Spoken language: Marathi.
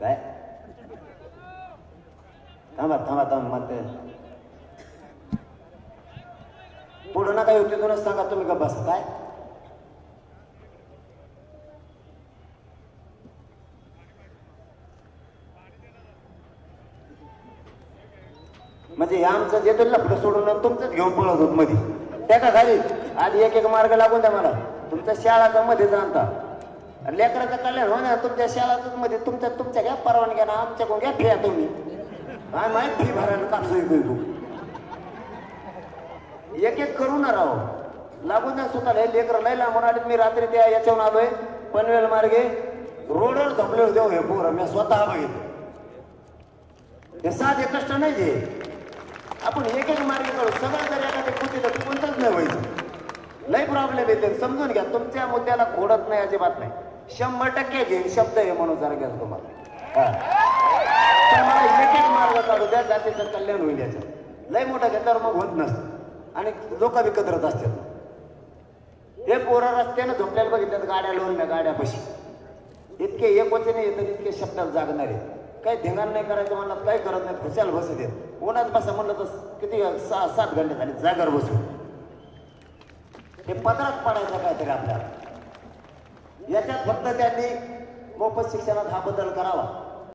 काय थांबा थांबा थांबा म्हणते पुढं ना काय होते दोनच सांगा तुम्ही का बस काय म्हणजे आमचं जे तर लफडं सोडून तुमचंच घेऊन पळत होत मध्ये त्या का खाली आधी एक एक मार्ग लागून द्या मला तुमच्या शाळाचा मध्ये जाणता लेकराचं कल्याण हो ना तुमच्या शाळाच मध्ये तुमच्या घ्या परवानग्या ना आमच्याकडून घ्या फिया तुम्ही काय माहित फी भरायला कापसू तू एक एक करू ना राव लागून द्या स्वतःला लेकर लय लांबून आले मी रात्री त्या याच्यावरून आलोय पनवेल मार्गे रोडवर झोपले होते हे पोर मी स्वतः बघितलं हे साधे कष्ट नाही जे आपण एक एक मार्ग करू सगळं जर एखाद्या कृती तर कोणतंच नाही व्हायचं लय प्रॉब्लेम येते समजून घ्या तुमच्या मुद्द्याला खोडत नाही अजिबात नाही 100% घेईन शब्द आहे म्हणून जरा घ्या तुम्हाला तर मला एक एक मार्ग काढू द्या जातीचं कल्याण होईल याचं लय मोठा घेतल्यावर मग होत नसतं आणि लोक बी कदरत असतात हे पोरं रस्त्यानं झोपल्याला बघितल्यात गाड्या लावून ना गाड्यापाशी इतके एक वचने येतात इतके शब्दाला जागणार आहेत काही धिंगाण नाही करायचं म्हणलं काही करत नाही खुशाल बसत येत उन्हात बसा म्हणलं तर किती 6-7 घंटे झाले जागर बसून हे पदरात पडायचं काहीतरी आपल्याला याच्यात फक्त त्यांनी मोफत शिक्षणात हा बदल करावा